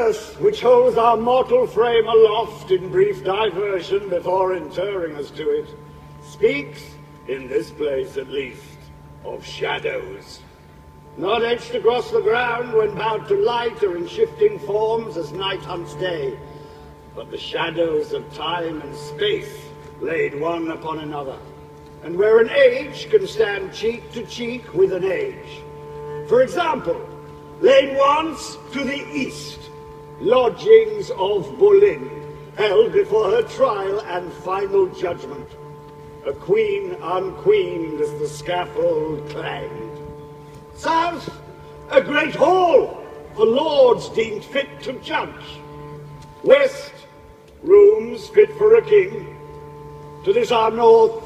earth, which holds our mortal frame aloft in brief diversion before interring us to it, speaks, in this place at least, of shadows. Not etched across the ground when bowed to light or in shifting forms as night hunts day, but the shadows of time and space laid one upon another, and where an age can stand cheek to cheek with an age. For example, laid once to the east, lodgings of Boleyn, held before her trial and final judgment. A queen unqueened as the scaffold clanged. South, a great hall for lords deemed fit to judge. West, rooms fit for a king. To this our north,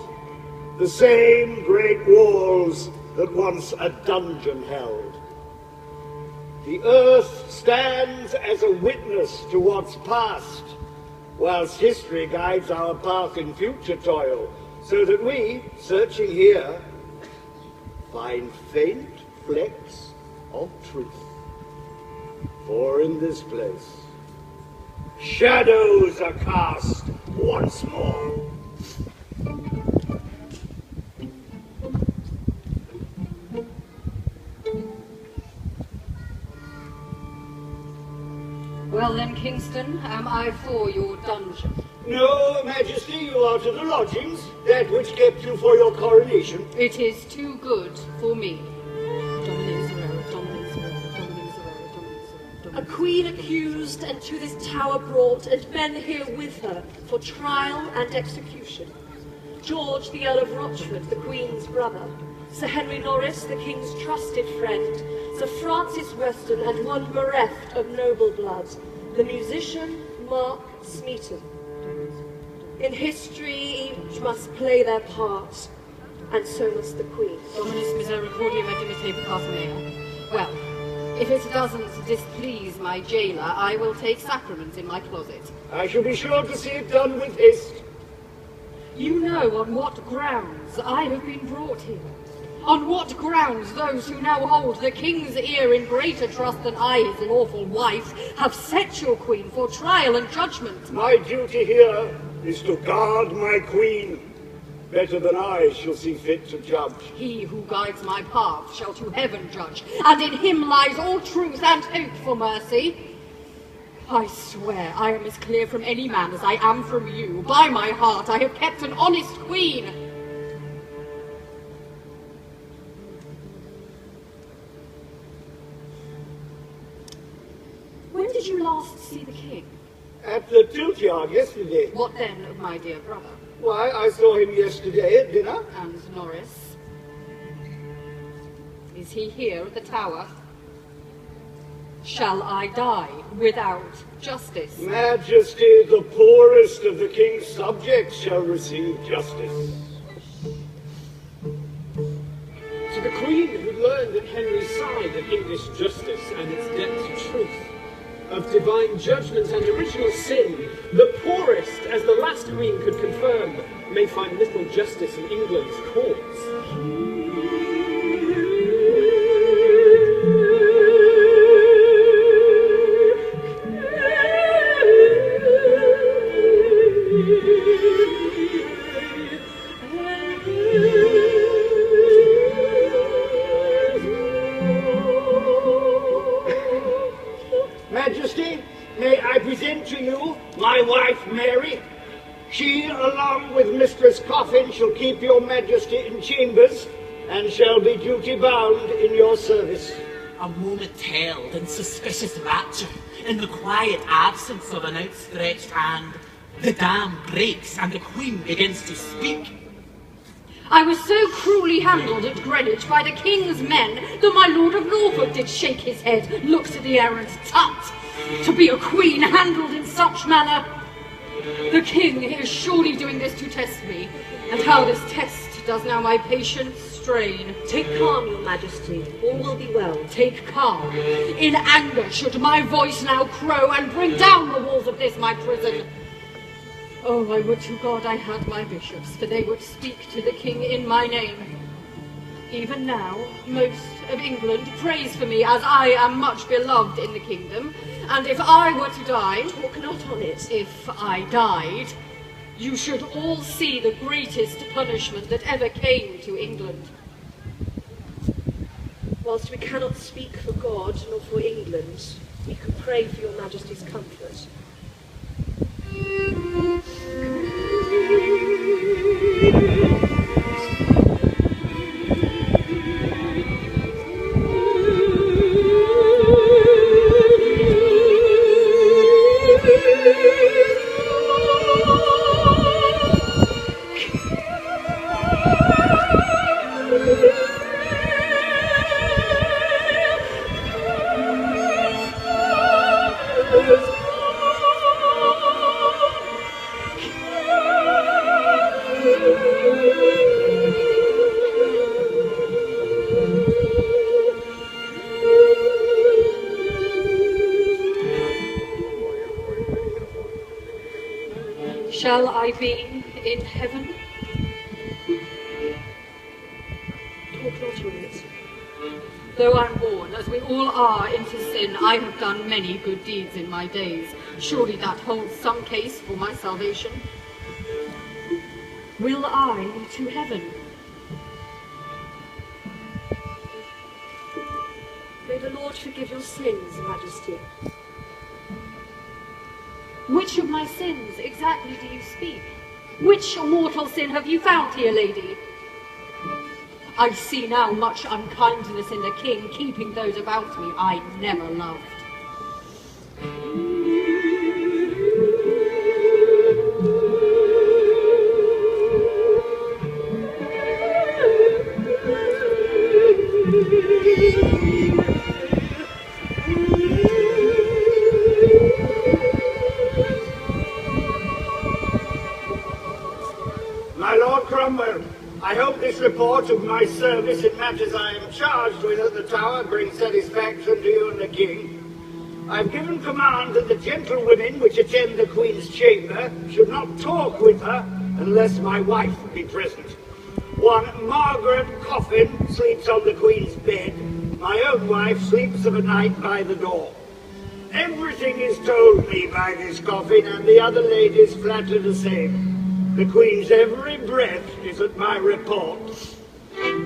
the same great walls that once a dungeon held. The earth stands as a witness to what's past, whilst history guides our path in future toil, so that we, searching here, find faint flecks of truth. For in this place, shadows are cast once more. Well then, Kingston, am I for your dungeon? No, Majesty, you are to the lodgings, that which kept you for your coronation. It is too good for me. A queen accused and to this tower brought, and men here with her for trial and execution. George, the Earl of Rochford, the Queen's brother. Sir Henry Norris, the King's trusted friend. Sir Francis Weston, and one bereft of noble blood, the musician Mark Smeaton. In history, each must play their part, and so must the Queen. Dominus misericordiam et dimite peccatum mea. Well, if it doesn't displease my jailer, I will take sacrament in my closet. I shall be sure to see it done with haste. You know on what grounds I have been brought here. On what grounds those who now hold the king's ear in greater trust than I, his lawful wife, have set your queen for trial and judgment. My duty here is to guard my queen. Better than I shall see fit to judge. He who guides my path shall to heaven judge, and in him lies all truth and hope for mercy. I swear I am as clear from any man as I am from you. By my heart I have kept an honest queen. When did you last see the king? At the tilt yard yesterday. What then of my dear brother? Why, I saw him yesterday at dinner. And Norris? Is he here at the tower? Shall I die without justice? Majesty, the poorest of the king's subjects shall receive justice. To the Queen who learned at Henry's side of English justice and its depth of truth, of divine judgment and original sin, the poorest, as the last Queen could confirm, may find little justice in England's courts. Majesty, may I present to you my wife Mary? She, along with Mistress Coffin, shall keep your Majesty in chambers, and shall be duty-bound in your service. A moment held in suspicious rapture, in the quiet absence of an outstretched hand, the dam breaks and the Queen begins to speak. I was so cruelly handled at Greenwich by the king's men that my lord of Norfolk did shake his head, looked at the errant tut. To be a queen handled in such manner. The king is surely doing this to test me, and how this test does now my patience strain. Take calm, your Majesty. All will be well. Take calm. In anger should my voice now crow and bring down the walls of this my prison. Oh, I would to God I had my bishops, for they would speak to the king in my name. Even now, most of England prays for me, as I am much beloved in the kingdom, and if I were to die... Talk not on it. If I died, you should all see the greatest punishment that ever came to England. Whilst we cannot speak for God nor for England, we can pray for your Majesty's comfort. Shall I be in heaven? Talk not on it. Though I'm born, as we all are, into sin, I have done many good deeds in my days. Surely that holds some case for my salvation. Will I to heaven? May the Lord forgive your sins, Majesty. Which of my sins exactly do you speak? Which mortal sin have you found here, lady? I see now much unkindness in the king, keeping those about me I never loved. I hope this report of my service in matters I am charged with at the Tower brings satisfaction to you and the King. I've given command that the gentlewomen which attend the Queen's chamber should not talk with her unless my wife be present. One Margaret Coffin sleeps on the Queen's bed. My own wife sleeps of a night by the door. Everything is told me by this Coffin, and the other ladies flatter the same. The Queen's every breath is at my report.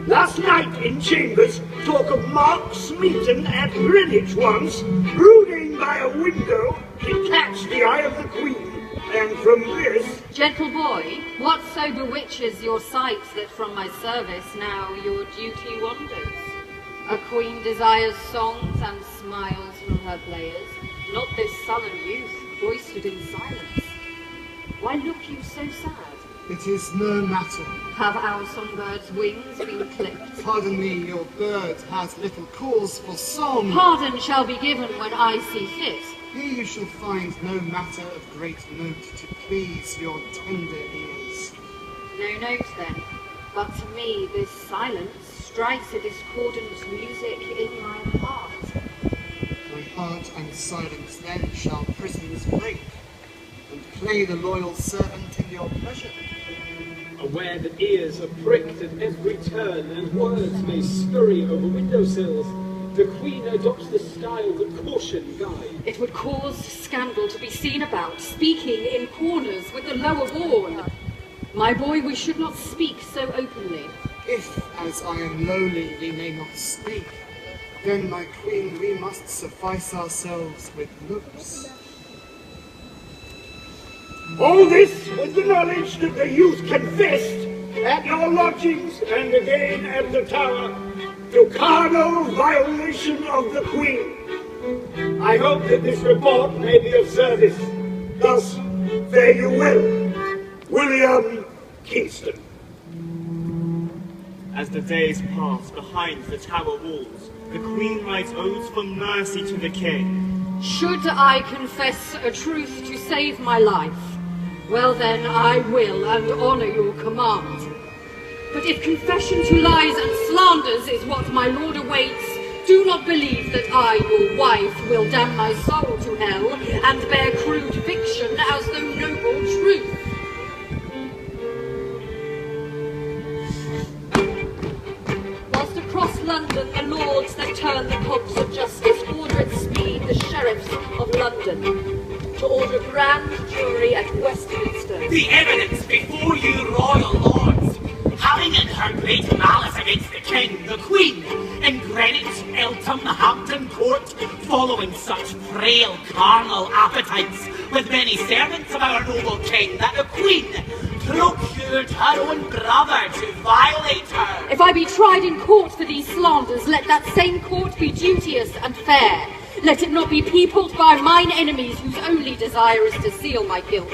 Last night in chambers, talk of Mark Smeaton at Greenwich once, brooding by a window, did catch the eye of the Queen, and from this... Gentle boy, what so bewitches your sight that from my service now your duty wanders? A queen desires songs and smiles from her players, not this sullen youth, cloistered in silence. Why look you so sad? It is no matter. Have our songbird's wings been clipped? Pardon me, your bird has little cause for song. Pardon shall be given when I see fit. Here you shall find no matter of great note to please your tender ears. No note then, but to me this silence strikes a discordant music in my heart. My heart and silence then shall prisons break, and play the loyal servant in your pleasure. Aware that ears are pricked at every turn, and words may scurry over windowsills, the Queen adopts the style that caution guide. It would cause scandal to be seen about, speaking in corners with the lower born. My boy, we should not speak so openly. If, as I am lowly, we may not speak, then, my Queen, we must suffice ourselves with looks. All this with the knowledge that the youth confessed at your lodgings and again at the Tower to carnal violation of the Queen. I hope that this report may be of service. Thus, fare you well, William Kingston. As the days pass behind the Tower walls, the Queen writes odes for mercy to the King. Should I confess a truth to save my life, well then I will and honour your command. But if confession to lies and slanders is what my lord awaits, do not believe that I, your wife, will damn my soul to hell and bear crude fiction as though noble truth. grand jury at Westminster. The evidence before you, royal lords, having in her great malice against the king, the queen, in Greenwich, Eltham, Hampton Court, following such frail carnal appetites, with many servants of our noble king, that the queen procured her own brother to violate her. If I be tried in court for these slanders, let that same court be duteous and fair. Let it not be peopled by mine enemies, whose only desire is to seal my guilt.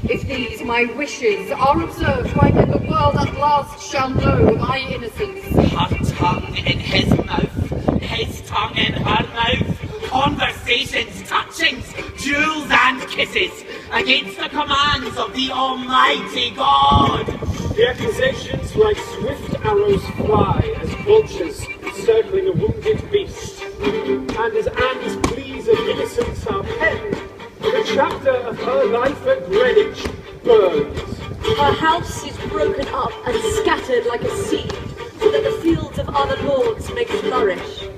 If these my wishes are observed, why then the world at last shall know my innocence. Her tongue in his mouth, his tongue in her mouth, conversations, touchings, jewels and kisses, against the commands of the Almighty God. The accusations like swift arrows fly, as vultures circling a wounded beast. And as Anne's pleas of innocence are penned, the chapter of her life at Greenwich burns. Her house is broken up and scattered like a seed, so that the fields of other lords may flourish.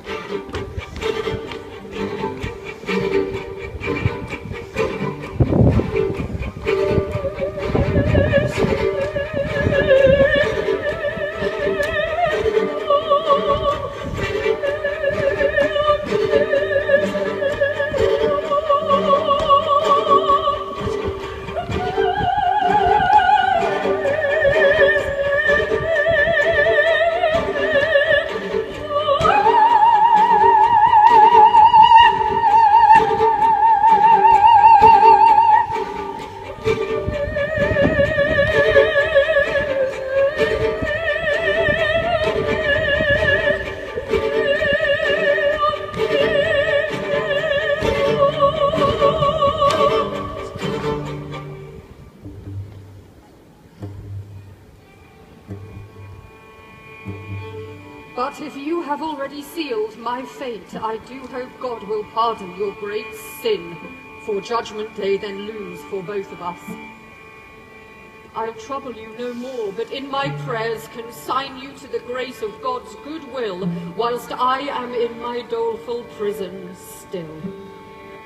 But if you have already sealed my fate, I do hope God will pardon your great sin, for judgment day then looms for both of us. I'll trouble you no more, but in my prayers consign you to the grace of God's good will, whilst I am in my doleful prison still.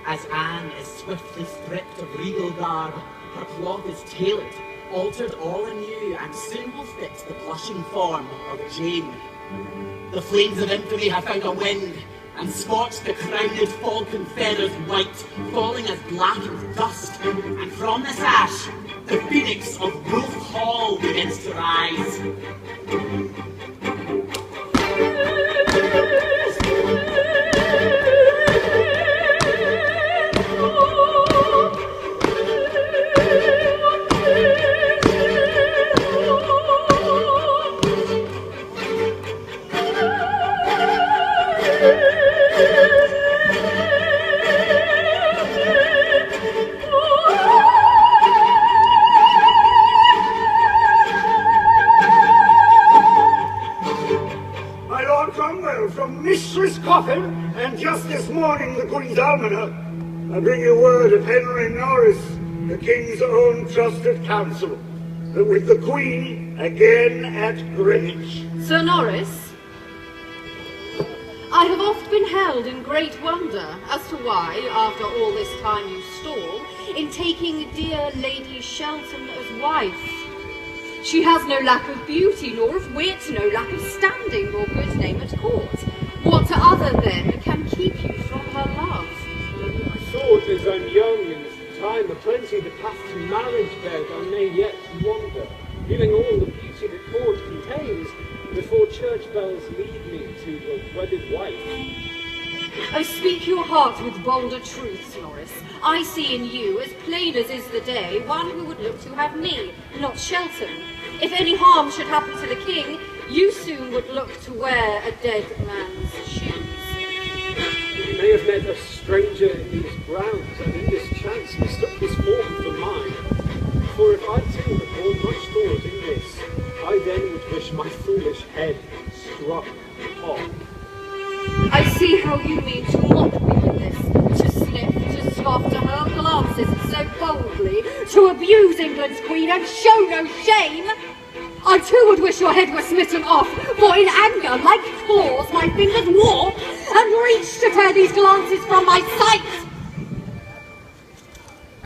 As Anne is swiftly stripped of regal garb, her cloth is tailored, altered all anew, and soon will fit the blushing form of Jane. The flames of infamy have found a wind, and scorched the crowned falcon feathers white, falling as black as dust, and from this ash, the phoenix of Wolf Hall begins to rise. Mistress Coffin, and just this morning the Queen's Almoner, I bring you word of Henry Norris, the King's own trusted counsel, that with the Queen again at Greenwich. Sir Norris, I have oft been held in great wonder as to why, after all this time you stall, in taking dear Lady Shelton as wife. She has no lack of beauty, nor of wit, no lack of standing, nor good name at court. What other, then, can keep you from her love? I thought, as I'm young and time aplenty, the path to marriage bed I may yet wander, feeling all the beauty the court contains, before church bells lead me to a wedded wife. Oh, speak your heart with bolder truths, Norris. I see in you, as plain as is the day, one who would look to have me, not Shelton. If any harm should happen to the king, you soon would look to wear a dead man's shoes. You may have met a stranger in these grounds, and in this chance mistook his form for mine. For if I too had poured much thought in this, I then would wish my foolish head struck off. I see how you mean to mock me in this, to sniff, to scoff, to hurl glances so boldly, to abuse England's queen and show no shame. I too would wish your head were smitten off, for in anger, like claws, my fingers warp and reach to tear these glances from my sight.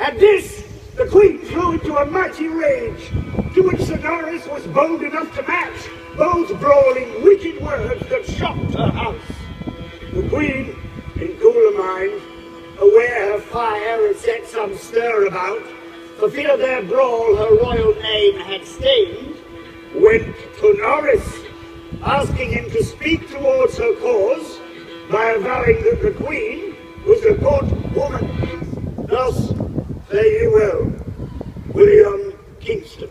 At this, the queen flew into a mighty rage, to which Sir Norris was bold enough to match, both brawling wicked words that shocked her house. The queen, in cooler mind, aware her fire had set some stir about, for fear their brawl her royal name had stained, went to Norris, asking him to speak towards her cause, by avowing that the queen was a good woman. Thus, fare ye well, William Kingston.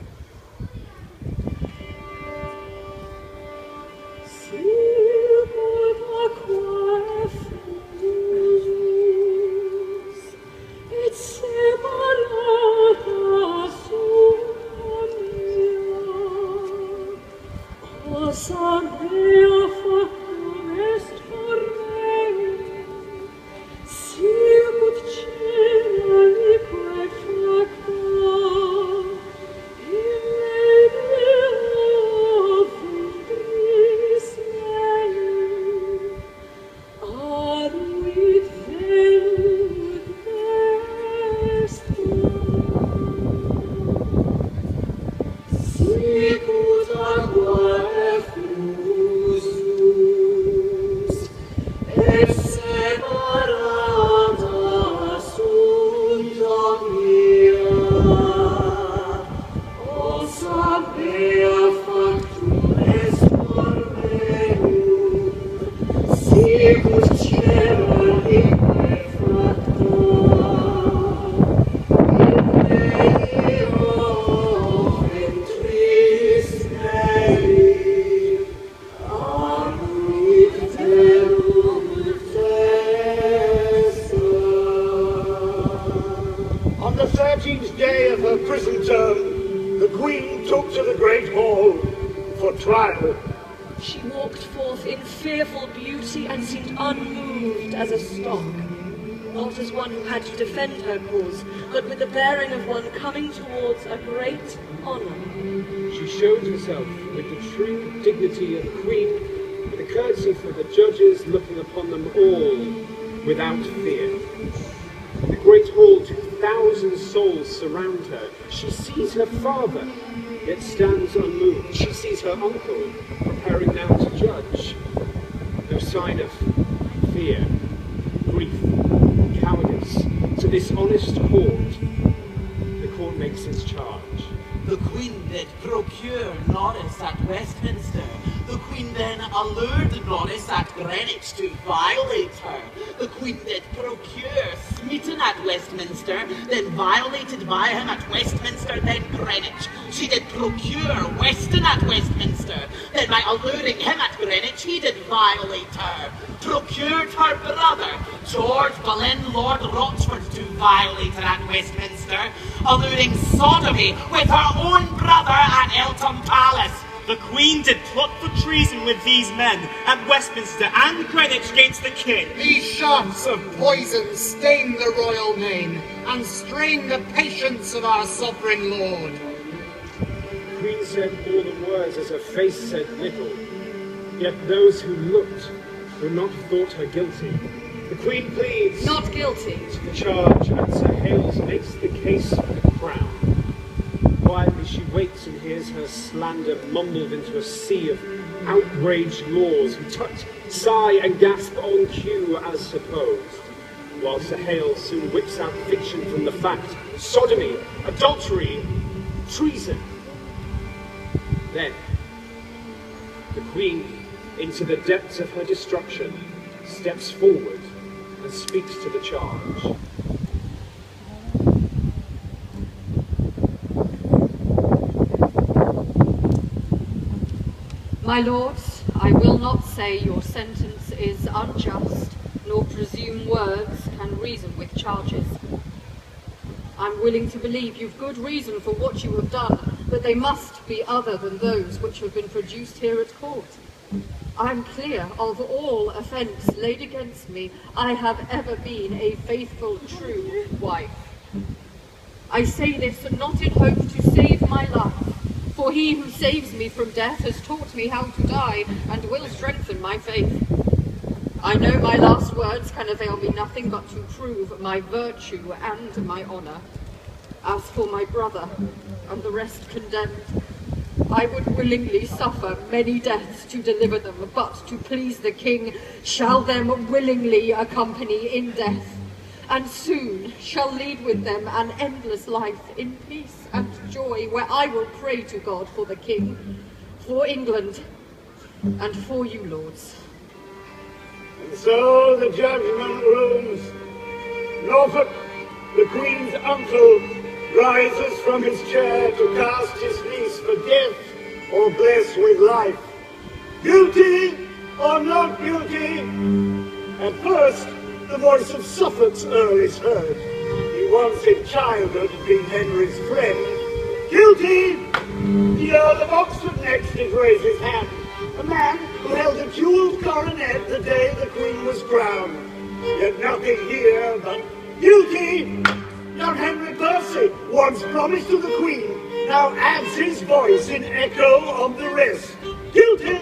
Coming towards a great honour. She showed herself with the true dignity of a queen, with a courtesy for the judges, looking upon them all without fear. In the great hall, 2,000 souls surround her. She sees her father, yet stands unmoved. She sees her uncle, preparing now to judge. No sign of fear, grief, cowardice. To this honest court, makes its charge. The Queen did procure Norris at Westminster. The Queen then allured Norris at Greenwich to violate her. The Queen did procure Smeaton at Westminster, then violated by him at Westminster, then Greenwich. She did procure Weston at Westminster, then by alluring him at Greenwich, he did violate her. Procured her brother, George Boleyn, Lord Rochford, to violate her at Westminster, alluring sodomy with her own brother at Eltham Palace. The Queen did plot for treason with these men at Westminster and Greenwich against the King. These shafts of poison stain the royal name and strain the patience of our sovereign lord. The Queen said all the words as her face said little, yet those who looked were not thought her guilty. The Queen pleads not guilty to the charge, and Sir Hales makes the case for the crown. Quietly she waits and hears her slander mumbled into a sea of outraged laws who touch, sigh and gasp on cue as supposed, while Sir Hales soon whips out fiction from the fact, sodomy, adultery, treason. Then, the Queen, into the depths of her destruction, steps forward and speaks to the charge. My lords, I will not say your sentence is unjust, nor presume words can reason with charges. I'm willing to believe you've good reason for what you have done, but they must be other than those which have been produced here at court. I'm clear of all offence laid against me. I have ever been a faithful, true wife. I say this not in hope to save my life, for he who saves me from death has taught me how to die and will strengthen my faith. I know my last words can avail me nothing but to prove my virtue and my honour. As for my brother, and the rest condemned, I would willingly suffer many deaths to deliver them, but to please the king shall them willingly accompany in death, and soon shall lead with them an endless life in peace and joy, where I will pray to God for the king, for England, and for you, lords. And so the judgment rooms. Norfolk, the Queen's uncle, rises from his chair to cast his niece for death or bless with life. Guilty or not guilty? At first, the voice of Suffolk's Earl is heard. He once in childhood had been Henry's friend. Guilty! The Earl of Oxford next did raise his hand. A man who held a jewelled coronet the day the Queen was crowned. Yet nothing here but guilty! Young Henry Percy, once promised to the Queen, now adds his voice in echo of the rest. Guilty!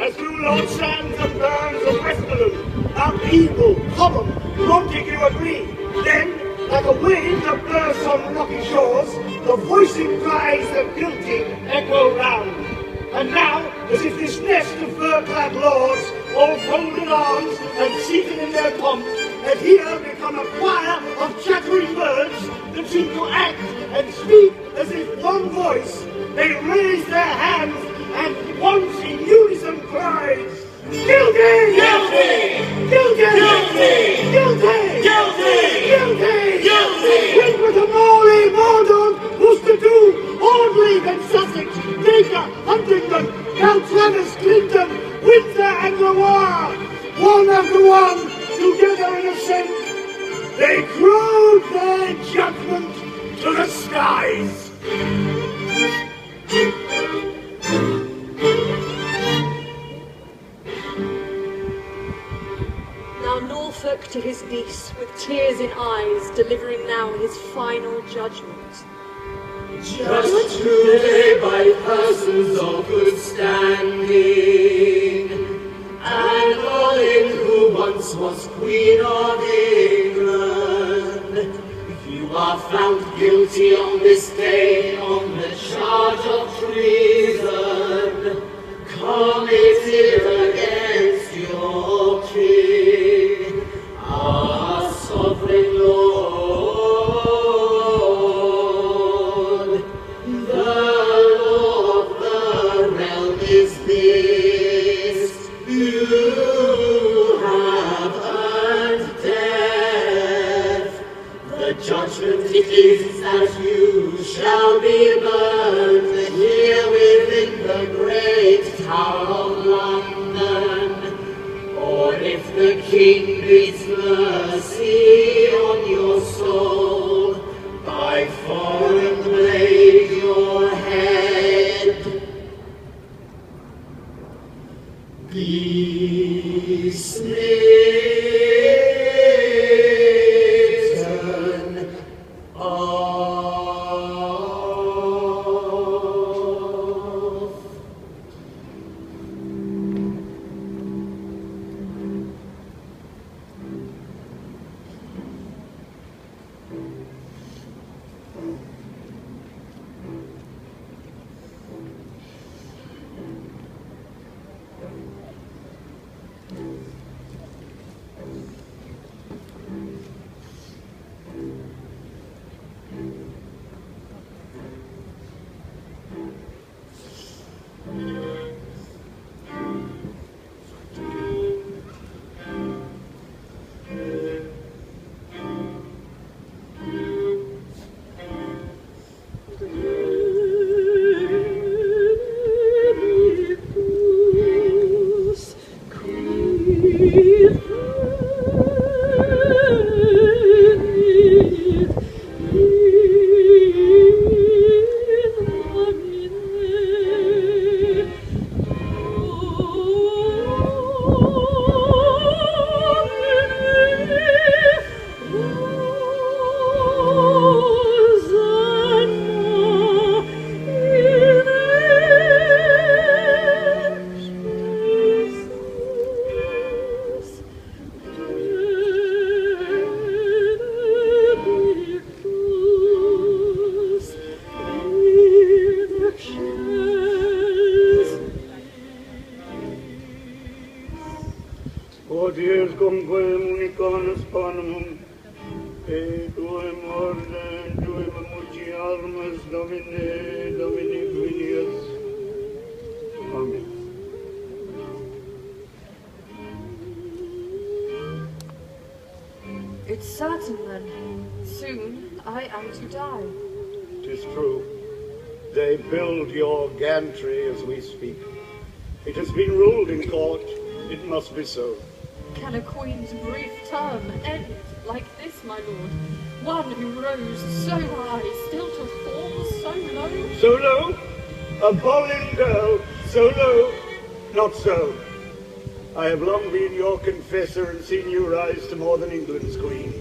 As through Lord Sands and Burns of Westmoreland, Mount Eagle, Cobham, Montague agree. Then, like a wave that bursts on rocky shores, the voicing cries of guilty echo round. And now, as if this nest of fur-clad lords, all folded arms and seated in their pomp, had here become a choir of chattering birds that seem to act and speak as if one voice, they raise their hands and once in unison cries, Guilty! Guilty! Guilty! Guilty! Guilty! Guilty! Guilty! Guilty! Wentworth, Morley, Mordaunt, Worcester, Audley and Sussex, Dacre, Huntingdon, Mount Travis, Clinton, Windsor and Loire, one after one, together in assent, they crowed their judgment to the skies. Now Norfolk to his niece, with tears in eyes, delivering now his final judgment. Just today by persons of good standing, Anne Boleyn, who once was Queen of England, you are found guilty on this day on the charge of treason, committed against your king, our sovereign Lord. The law of the realm is this: you have earned death. The judgment is that you shall be burned here within the great Tower of London. Or if the king bids mercy on your soul, by foreign blade your head be smitten off. Panem, et tuem orde, tuem amuci armas, Domine, Domini Vinius. Amen. It's certain then. Soon I am to die. 'Tis true. They build your gantry as we speak. It has been ruled in court. It must be so. Can a queen's brief term end like this, my lord? One who rose so high, still to fall so low? So low? A Boleyn girl, so low? Not so. I have long been your confessor and seen you rise to more than England's queen.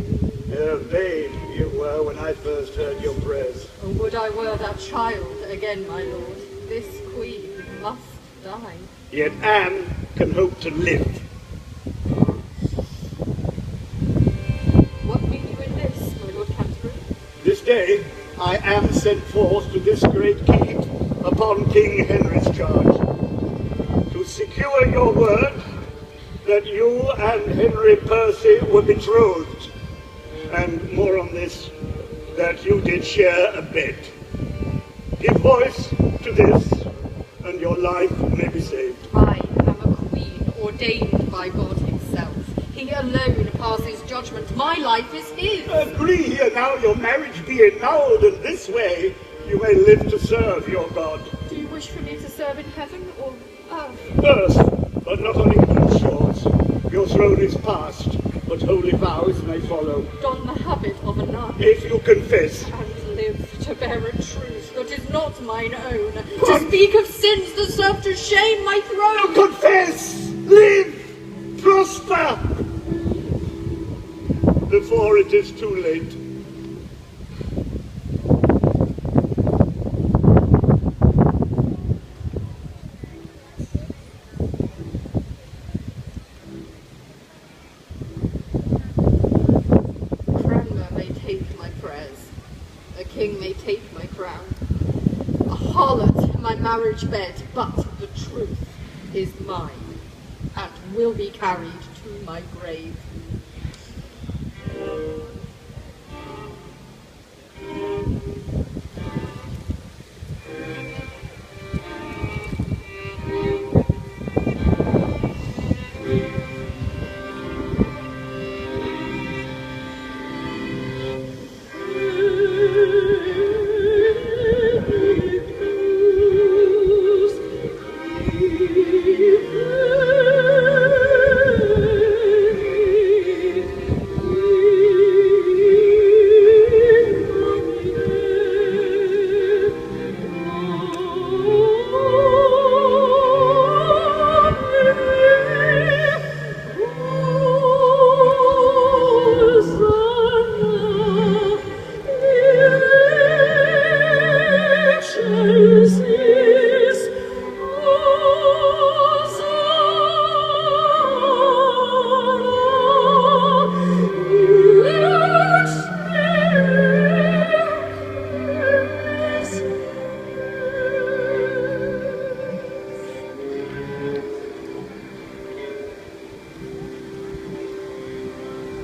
Vain you were when I first heard your prayers. Oh, would I were that child again, my lord. This queen must die. Yet Anne can hope to live. What mean you in this, my lord Canterbury? This day I am sent forth to this great keep upon King Henry's charge, to secure your word that you and Henry Percy were betrothed, and more on this, that you did share a bed. Give voice to this, and your life may be saved. I am a queen ordained by God himself. He alone passes judgment. My life is his. Agree here now, your marriage be annulled, and this way you may live to serve your God. Do you wish for me to serve in heaven or earth? Earth, but not on England's shores. Your throne is past, but holy vows may follow. Don the habit of a nun. If you confess, And live to bear a truth that is not mine own. To speak of sins that serve to shame my throne. confess, live, prosper, before it is too late. Cranmer may take my prayers. A king may take my crown. A harlot my marriage bed, but the truth is mine and will be carried to my grave.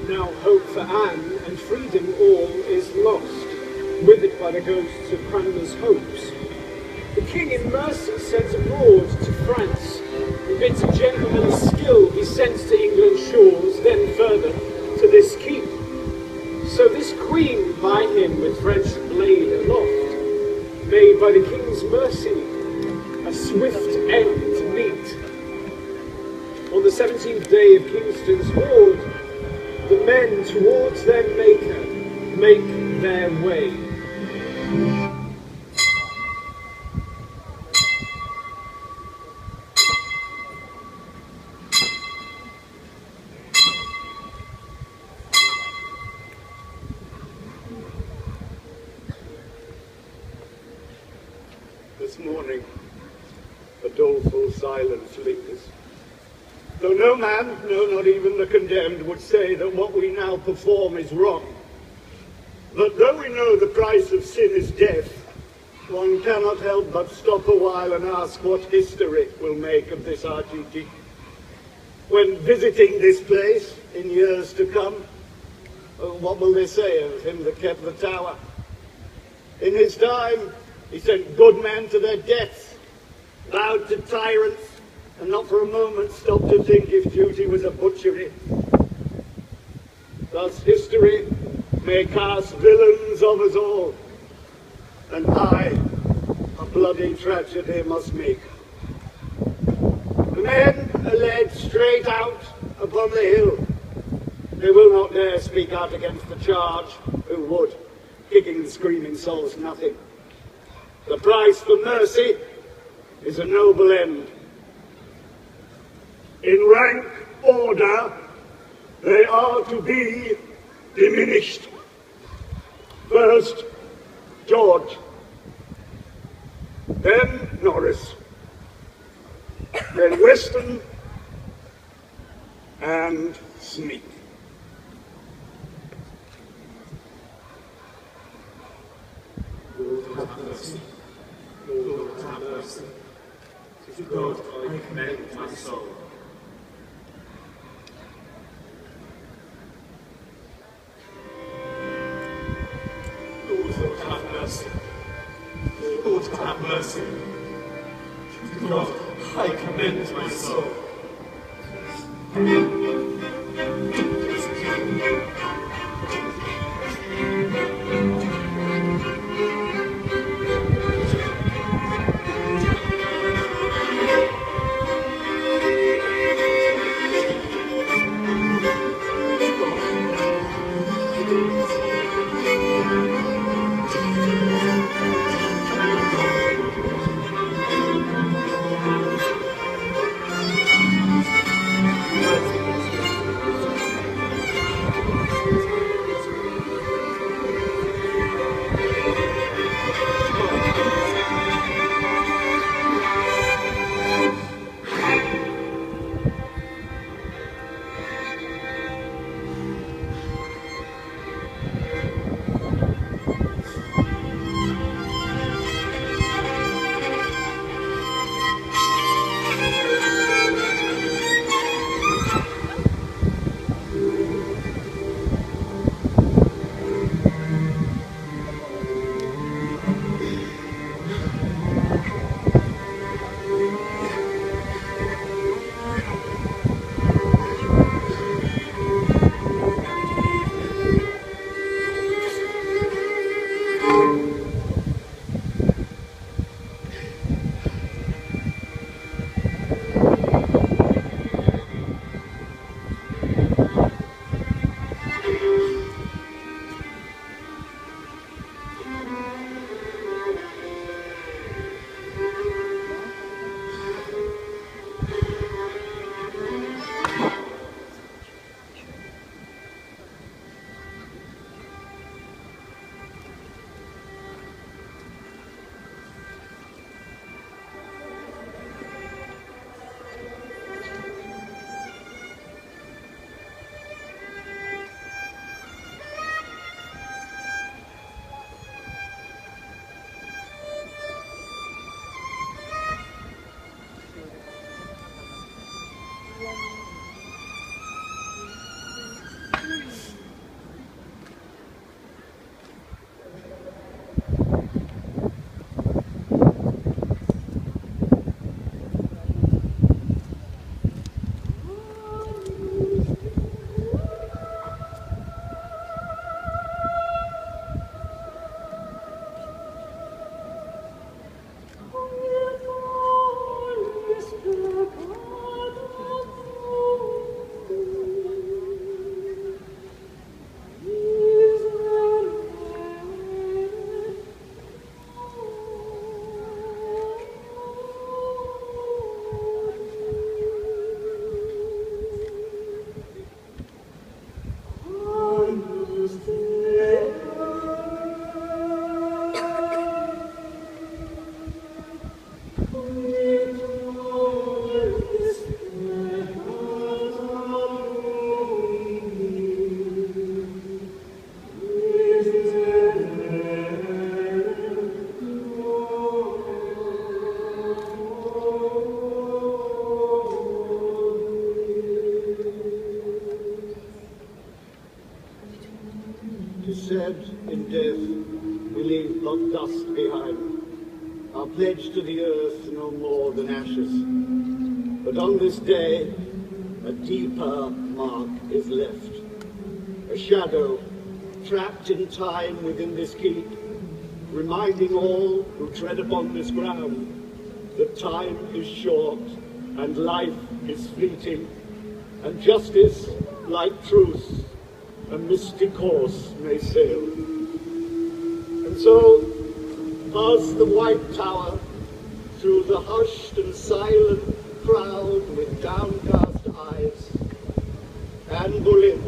Now hope for Anne and freedom all is lost, withered by the ghosts of Cranmer's hopes. The king in mercy sends abroad to France, and bids a gentleman of skill be sent to England's shores, then further to this keep. So this queen by him with French blade aloft, may by the king's mercy a swift end meet. On the 17th day of Kingston's ward, the men towards their maker make their way. This morning, a doleful silence lingers. Though no man, no, not even the condemned, would say that what we now perform is wrong. But though we know the price of sin is death, one cannot help but stop a while and ask what history will make of this our duty. When visiting this place in years to come, What will they say of him that kept the tower? In his time, he sent good men to their deaths, bowed to tyrants, and not for a moment stopped to think if duty was a butchery. Thus history may cast villains of us all, and I a bloody tragedy must make. The men are led straight out upon the hill. They will not dare speak out against the charge, who would, kicking and screaming souls nothing. The price for mercy is a noble end. In rank order, they are to be diminished. First, George, then Norris, then Weston, and Smith. Lord, have mercy. Lord, have mercy. To God I commend my soul. Lord, have mercy. Lord, have mercy. To God I commend my soul. dead in death, we leave but dust behind, our pledge to the earth no more than ashes. But on this day, a deeper mark is left, a shadow trapped in time within this keep, reminding all who tread upon this ground that time is short and life is fleeting, and justice, like truth, a misty course may sail. And so, past the White Tower, through the hushed and silent crowd with downcast eyes, Anne Boleyn,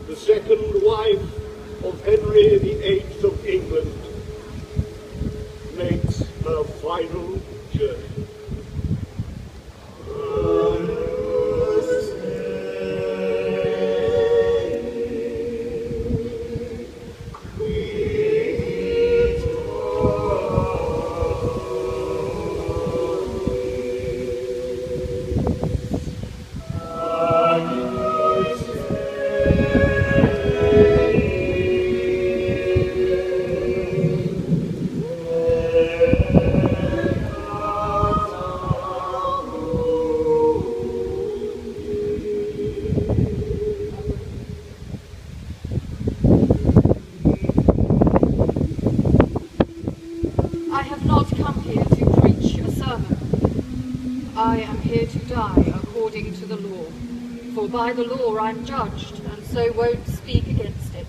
the second wife of Henry VIII of England, makes her final journey. By the law I'm judged, and so won't speak against it.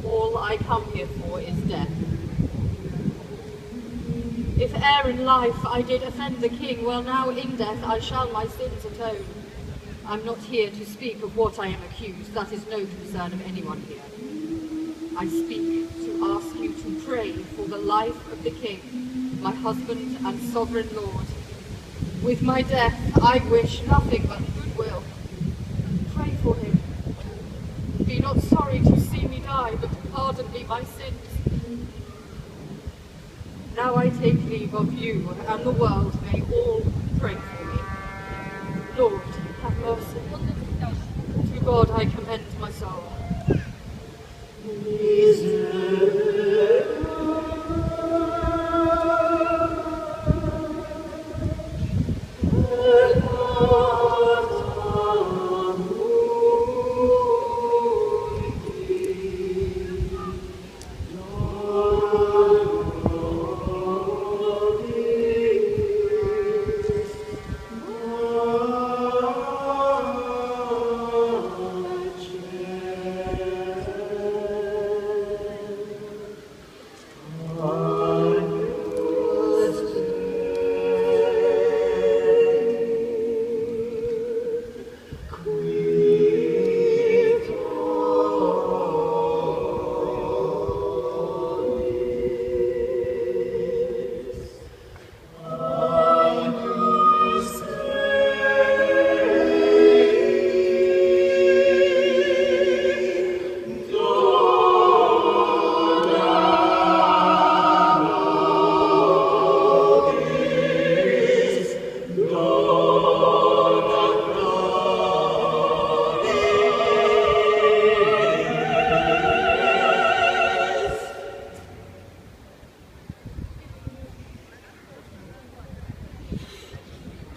All I come here for is death. If ere in life I did offend the king, well now in death I shall my sins atone. I'm not here to speak of what I am accused, that is no concern of anyone here. I speak to ask you to pray for the life of the king, my husband and sovereign lord. With my death I wish nothing but goodwill. Pray for him. Be not sorry to see me die, but pardon me my sins. Now I take leave of you, and the world may all pray for me. Lord, have mercy. To God I commend my soul.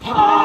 Power!